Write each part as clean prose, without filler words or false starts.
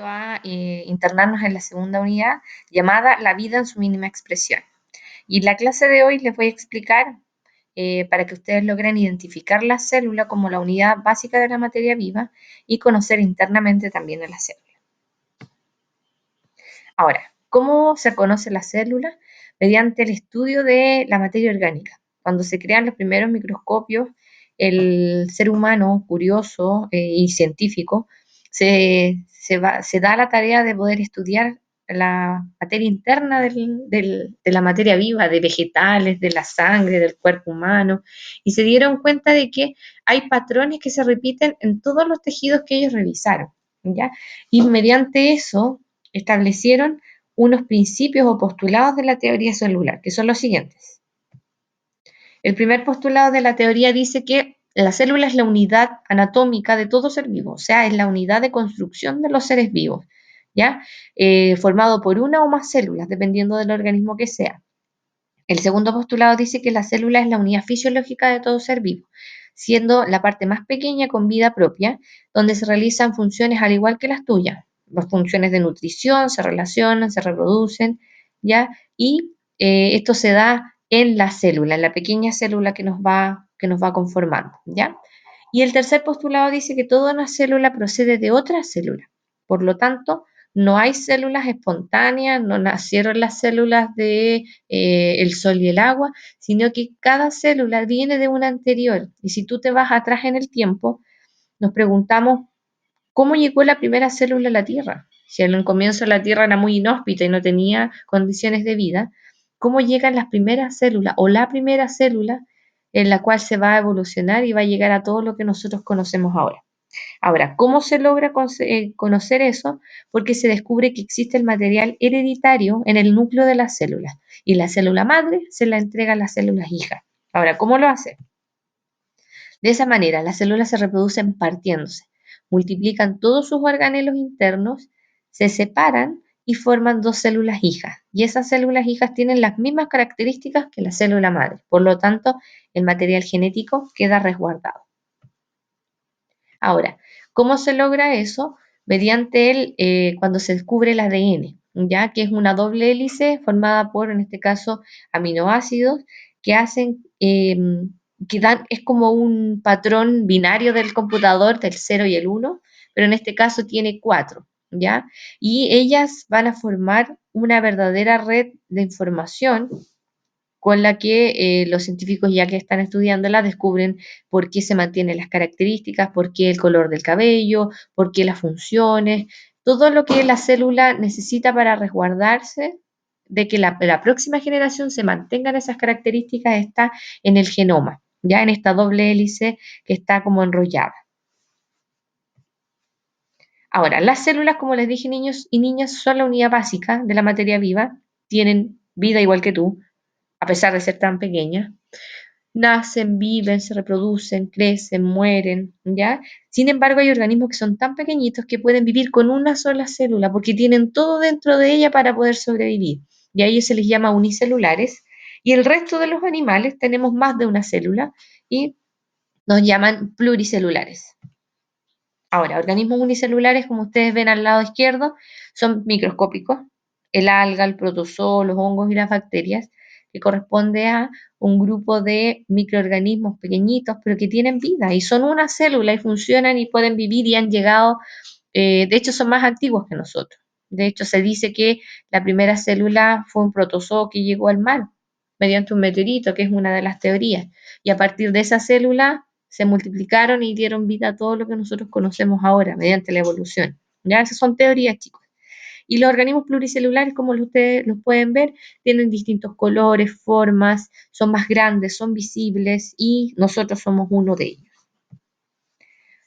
A internarnos en la segunda unidad llamada La vida en su mínima expresión. Y en la clase de hoy les voy a explicar para que ustedes logren identificar la célula como la unidad básica de la materia viva y conocer internamente también a la célula. Ahora, ¿cómo se conoce la célula? Mediante el estudio de la materia orgánica. Cuando se crean los primeros microscopios, el ser humano curioso y científico se da la tarea de poder estudiar la materia interna de la materia viva, de vegetales, de la sangre, del cuerpo humano, y se dieron cuenta de que hay patrones que se repiten en todos los tejidos que ellos revisaron, ¿ya? Y mediante eso establecieron unos principios o postulados de la teoría celular, que son los siguientes. El primer postulado de la teoría dice que la célula es la unidad anatómica de todo ser vivo, o sea, es la unidad de construcción de los seres vivos, ¿ya? Formado por una o más células, dependiendo del organismo que sea. El segundo postulado dice que la célula es la unidad fisiológica de todo ser vivo, siendo la parte más pequeña con vida propia, donde se realizan funciones al igual que las tuyas. Las funciones de nutrición, se relacionan, se reproducen, ¿ya? Y esto se da en la célula, en la pequeña célula que nos va conformando, ¿ya? Y el tercer postulado dice que toda una célula procede de otra célula. Por lo tanto, no hay células espontáneas, no nacieron las células de el sol y el agua, sino que cada célula viene de una anterior. Y si tú te vas atrás en el tiempo, nos preguntamos cómo llegó la primera célula a la Tierra. Si en un comienzo la Tierra era muy inhóspita y no tenía condiciones de vida, ¿cómo llegan las primeras células o la primera célula en la cual se va a evolucionar y va a llegar a todo lo que nosotros conocemos ahora? Ahora, ¿cómo se logra conocer eso? Porque se descubre que existe el material hereditario en el núcleo de las células y la célula madre se la entrega a las células hijas. Ahora, ¿cómo lo hace? De esa manera, las células se reproducen partiéndose, multiplican todos sus organelos internos, se separan y forman dos células hijas. Y esas células hijas tienen las mismas características que la célula madre. Por lo tanto, el material genético queda resguardado. Ahora, ¿cómo se logra eso? Mediante cuando se descubre el ADN, ya que es una doble hélice formada por, en este caso, aminoácidos que hacen, es como un patrón binario del computador del 0 y el 1, pero en este caso tiene 4, ¿ya? Y ellas van a formar una verdadera red de información con la que los científicos ya que están estudiándola descubren por qué se mantienen las características, por qué el color del cabello, por qué las funciones, todo lo que la célula necesita para resguardarse de que la próxima generación se mantengan esas características está en el genoma, ya en esta doble hélice que está como enrollada. Ahora, las células, como les dije, niños y niñas, son la unidad básica de la materia viva, tienen vida igual que tú, a pesar de ser tan pequeñas. Nacen, viven, se reproducen, crecen, mueren, ¿ya? Sin embargo, hay organismos que son tan pequeñitos que pueden vivir con una sola célula porque tienen todo dentro de ella para poder sobrevivir. Y a ellos se les llama unicelulares. Y el resto de los animales tenemos más de una célula y nos llaman pluricelulares. Ahora, organismos unicelulares, como ustedes ven al lado izquierdo, son microscópicos. El alga, el protozoo, los hongos y las bacterias, que corresponde a un grupo de microorganismos pequeñitos, pero que tienen vida y son una célula y funcionan y pueden vivir y han llegado, de hecho son más antiguos que nosotros. De hecho, se dice que la primera célula fue un protozoo que llegó al mar mediante un meteorito, que es una de las teorías. Y a partir de esa célula se multiplicaron y dieron vida a todo lo que nosotros conocemos ahora mediante la evolución. Ya esas son teorías, chicos. Y los organismos pluricelulares, como ustedes los pueden ver, tienen distintos colores, formas, son más grandes, son visibles y nosotros somos uno de ellos.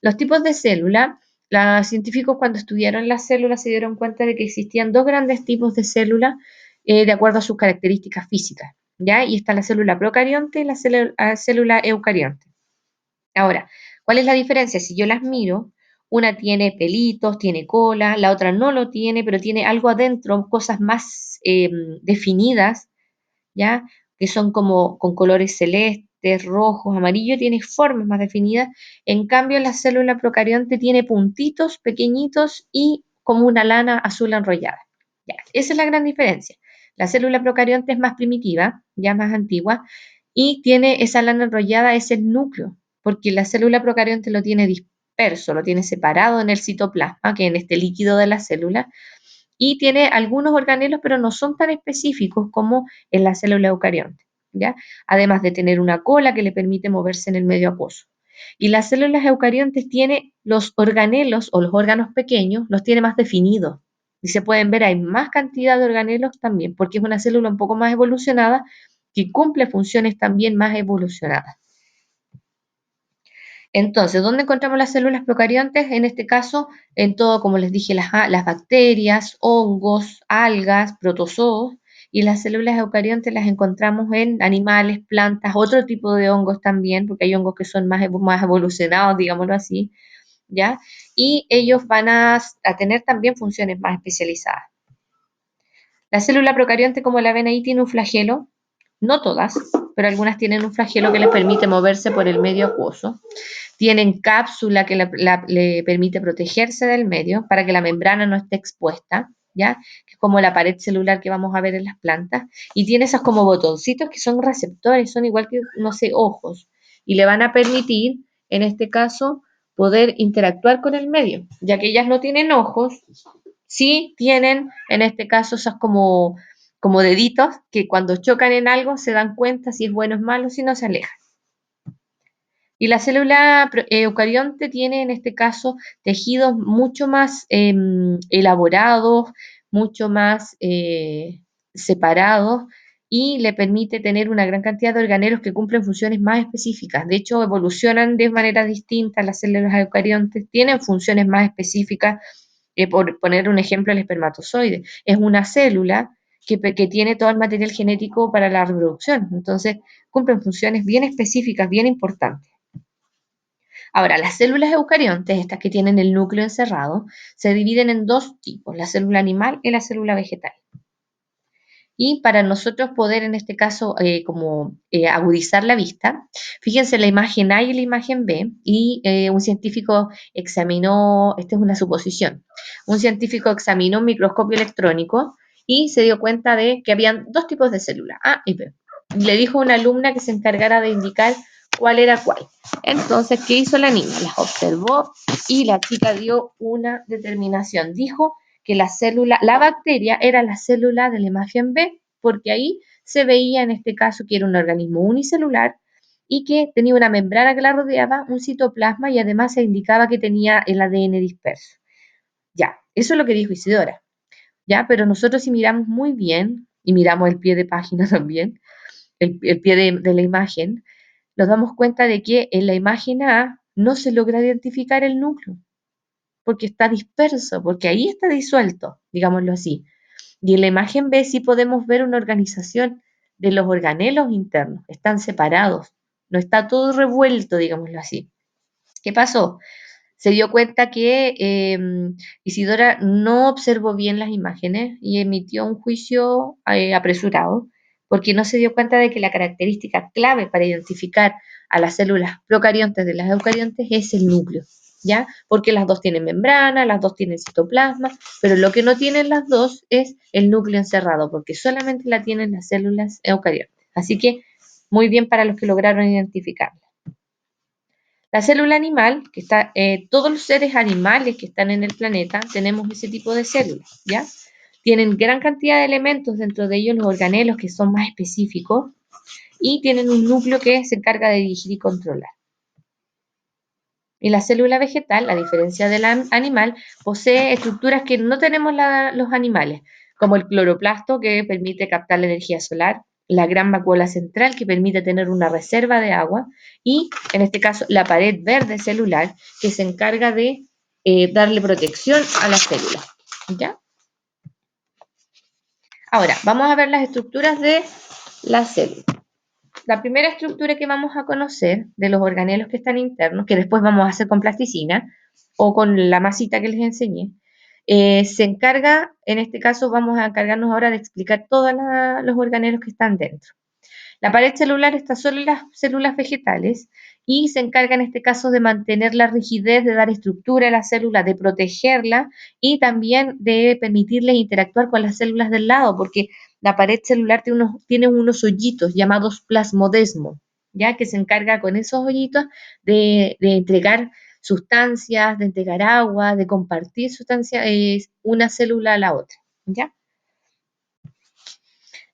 Los tipos de célula, los científicos cuando estudiaron las células se dieron cuenta de que existían dos grandes tipos de células de acuerdo a sus características físicas, ¿ya? Y está la célula procarionte y la célula eucarionte. Ahora, ¿cuál es la diferencia? Si yo las miro, una tiene pelitos, tiene cola, la otra no lo tiene, pero tiene algo adentro, cosas más definidas, ¿ya? Que son como con colores celestes, rojos, amarillos, tiene formas más definidas. En cambio, la célula procarionte tiene puntitos pequeñitos y como una lana azul enrollada. Ya, esa es la gran diferencia. La célula procarionte es más primitiva, ya más antigua, y tiene esa lana enrollada, es el núcleo, porque la célula procarionte lo tiene disperso, lo tiene separado en el citoplasma, que es en este líquido de la célula, y tiene algunos organelos, pero no son tan específicos como en la célula eucarionte, ¿ya? Además de tener una cola que le permite moverse en el medio acuoso. Y las células eucariontes tienen los organelos o los órganos pequeños, los tiene más definidos. Y se pueden ver, hay más cantidad de organelos también, porque es una célula un poco más evolucionada que cumple funciones también más evolucionadas. Entonces, ¿dónde encontramos las células procariontes? En este caso, en todo, como les dije, las bacterias, hongos, algas, protozoos, y las células eucariontes las encontramos en animales, plantas, otro tipo de hongos también, porque hay hongos que son más evolucionados, digámoslo así, ¿ya? Y ellos van a tener también funciones más especializadas. La célula procarionte, como la ven ahí, tiene un flagelo, no todas, pero algunas tienen un flagelo que les permite moverse por el medio acuoso. Tienen cápsula que le permite protegerse del medio para que la membrana no esté expuesta, ¿ya? Que es como la pared celular que vamos a ver en las plantas. Y tiene esos como botoncitos que son receptores, son igual que, no sé, ojos. Y le van a permitir, en este caso, poder interactuar con el medio, ya que ellas no tienen ojos, sí tienen, en este caso, esas como deditos que cuando chocan en algo se dan cuenta si es bueno o es malo, si no se alejan. Y la célula eucarionte tiene en este caso tejidos mucho más elaborados, mucho más separados y le permite tener una gran cantidad de organelos que cumplen funciones más específicas. De hecho, evolucionan de manera distinta las células eucariontes, tienen funciones más específicas. Por poner un ejemplo, el espermatozoide es una célula que tiene todo el material genético para la reproducción. Entonces, cumplen funciones bien específicas, bien importantes. Ahora, las células eucariontes, estas que tienen el núcleo encerrado, se dividen en dos tipos, la célula animal y la célula vegetal. Y para nosotros poder, en este caso, agudizar la vista, fíjense la imagen A y la imagen B, y un científico examinó, esta es una suposición, un científico examinó un microscopio electrónico y se dio cuenta de que habían dos tipos de células, A y B. Le dijo a una alumna que se encargara de indicar cuál era cuál. Entonces, ¿qué hizo la niña? Las observó y la chica dio una determinación. Dijo que la bacteria era la célula de la imagen B, porque ahí se veía en este caso que era un organismo unicelular y que tenía una membrana que la rodeaba, un citoplasma y además se indicaba que tenía el ADN disperso. Ya, eso es lo que dijo Isidora. Ya, pero nosotros si miramos muy bien y miramos el pie de página también, el pie de la imagen, nos damos cuenta de que en la imagen A no se logra identificar el núcleo, porque está disperso, porque ahí está disuelto, digámoslo así. Y en la imagen B sí podemos ver una organización de los organelos internos, están separados, no está todo revuelto, digámoslo así. ¿Qué pasó? Se dio cuenta que Isidora no observó bien las imágenes y emitió un juicio apresurado, porque no se dio cuenta de que la característica clave para identificar a las células procariontes de las eucariontes es el núcleo, ¿ya? Porque las dos tienen membrana, las dos tienen citoplasma, pero lo que no tienen las dos es el núcleo encerrado, porque solamente la tienen las células eucariontes. Así que muy bien para los que lograron identificarla. La célula animal, que está, todos los seres animales que están en el planeta, tenemos ese tipo de células, ¿ya? Tienen gran cantidad de elementos, dentro de ellos los organelos que son más específicos, y tienen un núcleo que se encarga de dirigir y controlar. Y la célula vegetal, a diferencia del animal, posee estructuras que no tenemos los animales, como el cloroplasto, que permite captar la energía solar, la gran vacuola central, que permite tener una reserva de agua, y en este caso la pared verde celular, que se encarga de darle protección a las células. ¿Ya? Ahora, vamos a ver las estructuras de la célula. La primera estructura que vamos a conocer de los organelos que están internos, que después vamos a hacer con plasticina o con la masita que les enseñé, se encarga, en este caso vamos a encargarnos ahora de explicar todos los organelos que están dentro. La pared celular está solo en las células vegetales y se encarga en este caso de mantener la rigidez, de dar estructura a la célula, de protegerla y también de permitirle interactuar con las células del lado, porque la pared celular tiene unos hoyitos llamados plasmodesmos, ya que se encarga con esos hoyitos de entregar sustancias, de entregar agua, de compartir sustancias, una célula a la otra, ¿ya?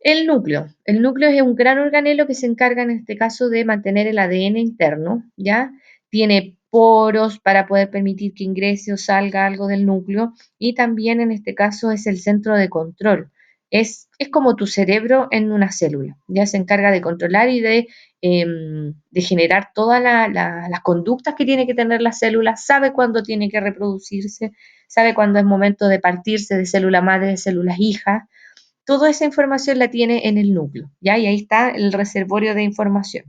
El núcleo. El núcleo es un gran organelo que se encarga en este caso de mantener el ADN interno, ¿ya? Tiene poros para poder permitir que ingrese o salga algo del núcleo y también en este caso es el centro de control. Es como tu cerebro en una célula, ya se encarga de controlar y de generar todas las conductas que tiene que tener la célula, sabe cuándo tiene que reproducirse, sabe cuándo es momento de partirse de célula madre, de células hijas. Toda esa información la tiene en el núcleo, ¿ya? Y ahí está el reservorio de información.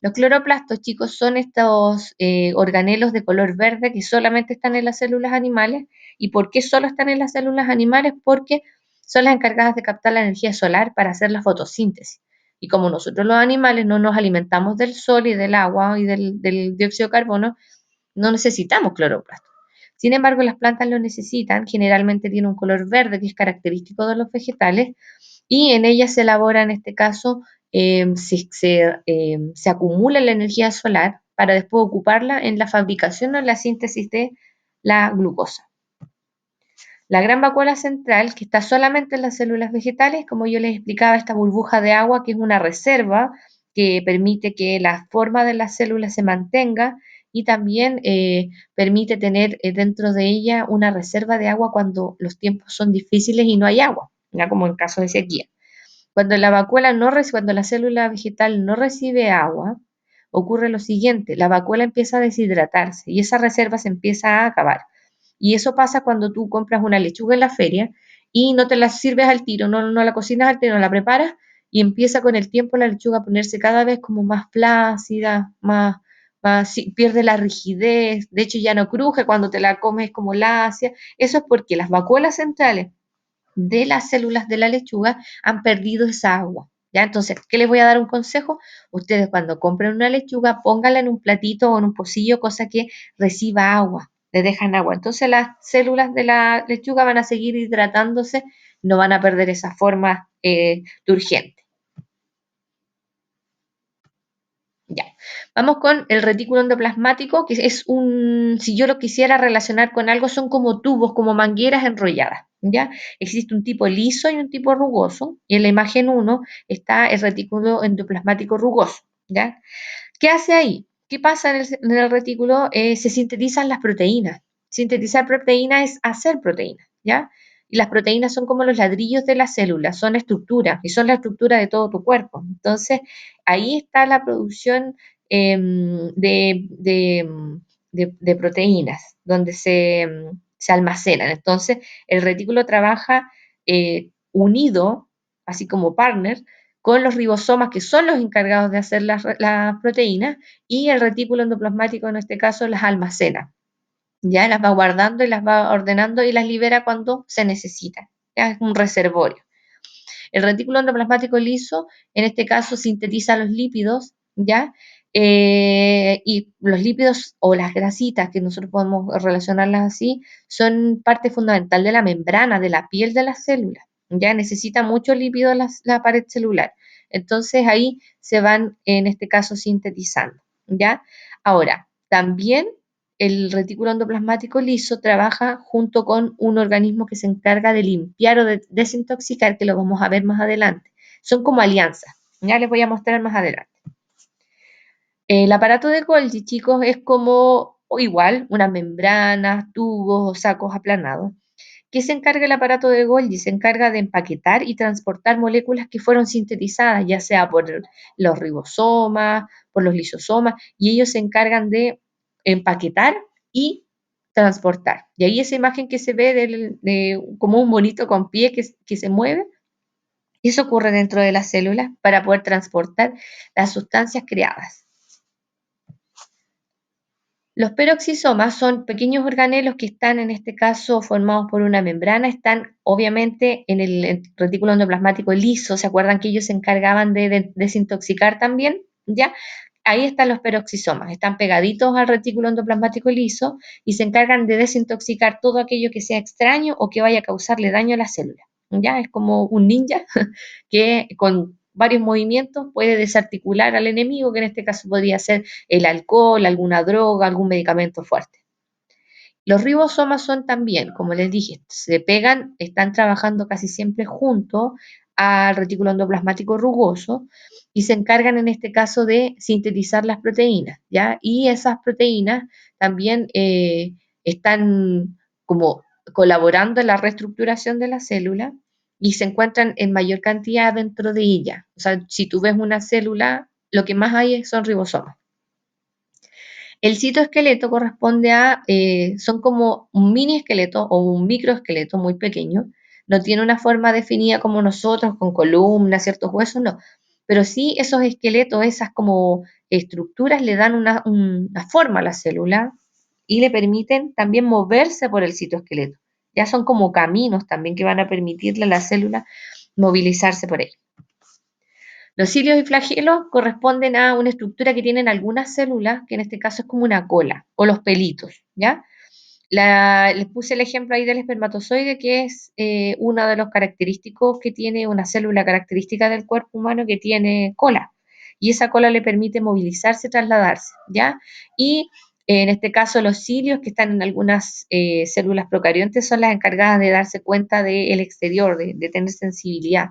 Los cloroplastos, chicos, son estos organelos de color verde que solamente están en las células animales. ¿Y por qué solo están en las células animales? Porque son las encargadas de captar la energía solar para hacer la fotosíntesis. Y como nosotros los animales no nos alimentamos del sol y del agua y del dióxido de carbono, no necesitamos cloroplastos. Sin embargo, las plantas lo necesitan, generalmente tiene un color verde que es característico de los vegetales y en ellas se elabora, en este caso, se acumula la energía solar para después ocuparla en la fabricación o en la síntesis de la glucosa. La gran vacuola central, que está solamente en las células vegetales, como yo les explicaba, esta burbuja de agua que es una reserva que permite que la forma de las células se mantenga y también permite tener dentro de ella una reserva de agua cuando los tiempos son difíciles y no hay agua, ya como en caso de sequía. Cuando la célula vegetal no recibe agua, ocurre lo siguiente, la vacuola empieza a deshidratarse y esa reserva se empieza a acabar. Y eso pasa cuando tú compras una lechuga en la feria y no te la sirves al tiro, no la cocinas al tiro, no la preparas y empieza con el tiempo la lechuga a ponerse cada vez como más plácida, sí, pierde la rigidez, de hecho ya no cruje, cuando te la comes como lacia. Eso es porque las vacuolas centrales de las células de la lechuga han perdido esa agua. ¿Ya? Entonces, ¿qué les voy a dar un consejo? Ustedes cuando compren una lechuga, pónganla en un platito o en un pocillo, cosa que reciba agua, le dejan agua. Entonces las células de la lechuga van a seguir hidratándose, no van a perder esa forma turgente. Ya. Vamos con el retículo endoplasmático, que es si yo lo quisiera relacionar con algo, son como tubos, como mangueras enrolladas, ¿ya? Existe un tipo liso y un tipo rugoso, y en la imagen 1 está el retículo endoplasmático rugoso, ¿ya? ¿Qué hace ahí? ¿Qué pasa en el retículo? Se sintetizan las proteínas. Sintetizar proteínas es hacer proteínas, ¿ya? Y las proteínas son como los ladrillos de la célula, son estructuras y son la estructura de todo tu cuerpo. Entonces, ahí está la producción de proteínas, donde se almacenan. Entonces, el retículo trabaja unido, así como partner, con los ribosomas, que son los encargados de hacer las proteínas, y el retículo endoplasmático, en este caso, las almacena. Ya las va guardando y las va ordenando y las libera cuando se necesitan. Ya es un reservorio. El retículo endoplasmático liso, en este caso, sintetiza los lípidos, ¿ya? Y los lípidos o las grasitas, que nosotros podemos relacionarlas así, son parte fundamental de la membrana, de la piel de las células, ¿ya? Necesita mucho lípido la pared celular. Entonces ahí se van, en este caso, sintetizando, ¿ya? Ahora, también el retículo endoplasmático liso trabaja junto con un organismo que se encarga de limpiar o de desintoxicar, que lo vamos a ver más adelante. Son como alianzas. Ya les voy a mostrar más adelante. El aparato de Golgi, chicos, es como o igual unas membranas, tubos o sacos aplanados. ¿Qué se encarga el aparato de Golgi? Se encarga de empaquetar y transportar moléculas que fueron sintetizadas, ya sea por los ribosomas, por los lisosomas, y ellos se encargan de empaquetar y transportar. Y ahí esa imagen que se ve como un monito con pie que se mueve, eso ocurre dentro de las células para poder transportar las sustancias creadas. Los peroxisomas son pequeños organelos que están, en este caso, formados por una membrana, están obviamente en el retículo endoplasmático liso. ¿Se acuerdan que ellos se encargaban de desintoxicar también? ¿Ya? Ahí están los peroxisomas, están pegaditos al retículo endoplasmático liso y se encargan de desintoxicar todo aquello que sea extraño o que vaya a causarle daño a la célula. ¿Ya? Es como un ninja que con varios movimientos puede desarticular al enemigo, que en este caso podría ser el alcohol, alguna droga, algún medicamento fuerte. Los ribosomas son también, como les dije, se pegan, están trabajando casi siempre junto al retículo endoplasmático rugoso y se encargan en este caso de sintetizar las proteínas, ¿ya? Y esas proteínas también están como colaborando en la reestructuración de la célula y se encuentran en mayor cantidad dentro de ella. O sea, si tú ves una célula, lo que más hay son ribosomas. El citoesqueleto corresponde a, son como un mini esqueleto o un microesqueleto muy pequeño. No tiene una forma definida como nosotros, con columnas, ciertos huesos, no. Pero sí esos esqueletos, esas como estructuras le dan una forma a la célula y le permiten también moverse por el citoesqueleto. Ya son como caminos también que van a permitirle a la célula movilizarse por él. Los cilios y flagelos corresponden a una estructura que tienen algunas células, que en este caso es como una cola, o los pelitos, ¿ya? Les puse el ejemplo ahí del espermatozoide, que es uno de los característicos que tiene una célula característica del cuerpo humano que tiene cola. Y esa cola le permite movilizarse, trasladarse, ¿ya? Y en este caso los cilios, que están en algunas células procariontes, son las encargadas de darse cuenta del exterior, de tener sensibilidad.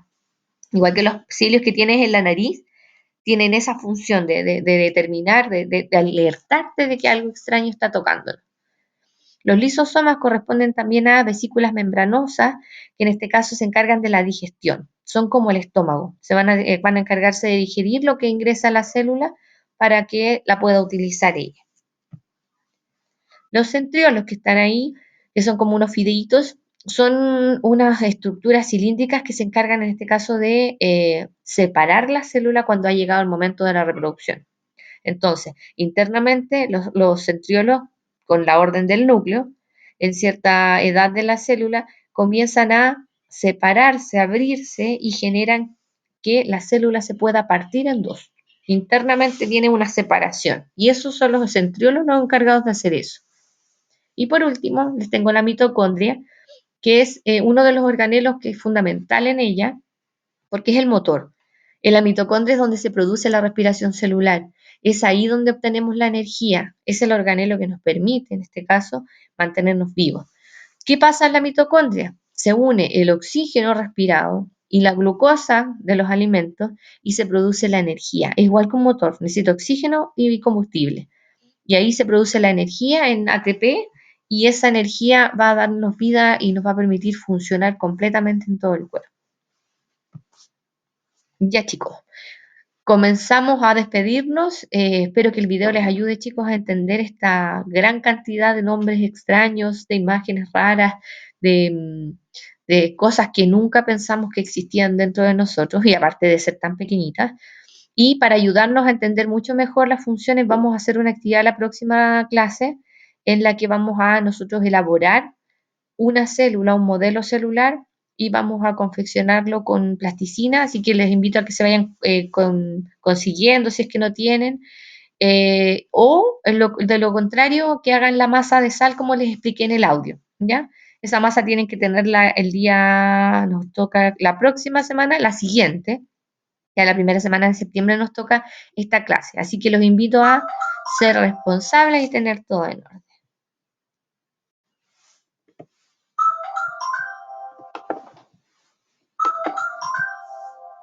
Igual que los cilios que tienes en la nariz, tienen esa función de determinar, de alertarte de que algo extraño está tocando. Los lisosomas corresponden también a vesículas membranosas, que en este caso se encargan de la digestión. Son como el estómago. Van a encargarse de digerir lo que ingresa a la célula para que la pueda utilizar ella. Los centriolos que están ahí, que son como unos fideitos, son unas estructuras cilíndricas que se encargan en este caso de separar la célula cuando ha llegado el momento de la reproducción. Entonces, internamente los centriolos, con la orden del núcleo, en cierta edad de la célula, comienzan a separarse, abrirse y generan que la célula se pueda partir en dos. Internamente tiene una separación y esos son los centriolos los encargados de hacer eso. Y por último, les tengo la mitocondria, que es uno de los organelos que es fundamental en ella, porque es el motor. En la mitocondria es donde se produce la respiración celular. Es ahí donde obtenemos la energía. Es el organelo que nos permite, en este caso, mantenernos vivos. ¿Qué pasa en la mitocondria? Se une el oxígeno respirado y la glucosa de los alimentos y se produce la energía. Es igual que un motor, necesita oxígeno y combustible. Y ahí se produce la energía en ATP y esa energía va a darnos vida y nos va a permitir funcionar completamente en todo el cuerpo. Ya chicos, comenzamos a despedirnos. Espero que el video les ayude, chicos, a entender esta gran cantidad de nombres extraños, de imágenes raras, de cosas que nunca pensamos que existían dentro de nosotros y aparte de ser tan pequeñitas. Y para ayudarnos a entender mucho mejor las funciones, vamos a hacer una actividad la próxima clase en la que vamos a nosotros elaborar una célula, un modelo celular y vamos a confeccionarlo con plasticina, así que les invito a que se vayan consiguiendo si es que no tienen, o de lo contrario, que hagan la masa de sal como les expliqué en el audio, ¿ya? Esa masa tienen que tenerla el día, nos toca la próxima semana, la siguiente, ya la primera semana de septiembre nos toca esta clase, así que los invito a ser responsables y tener todo en orden.